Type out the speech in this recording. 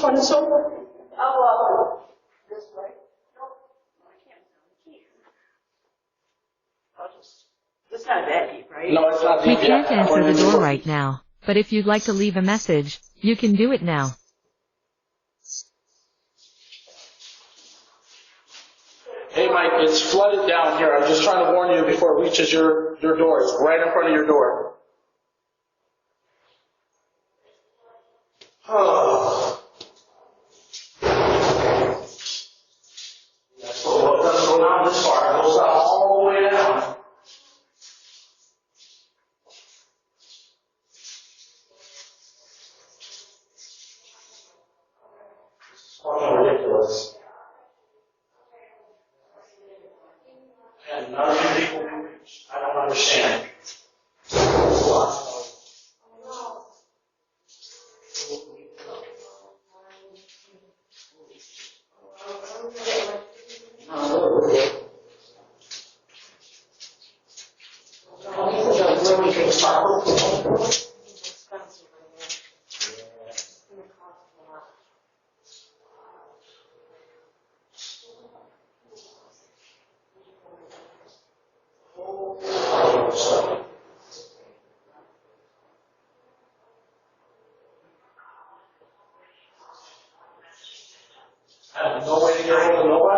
fine. It's over. Oh, this way? No, I can't. It's not that deep, right? No, it's not We deep can't yet. answer the door right now, but if you'd like to leave a message, you can do it now. Hey, Mike, it's flooded down here. I'm just trying to warn you before it reaches your door. It's right in front of your door. Oh. That's what doesn't go down this far. It goes all the way down. It's fucking ridiculous. And none of you people can reach. I don't understand. I have no way to get hold of nobody.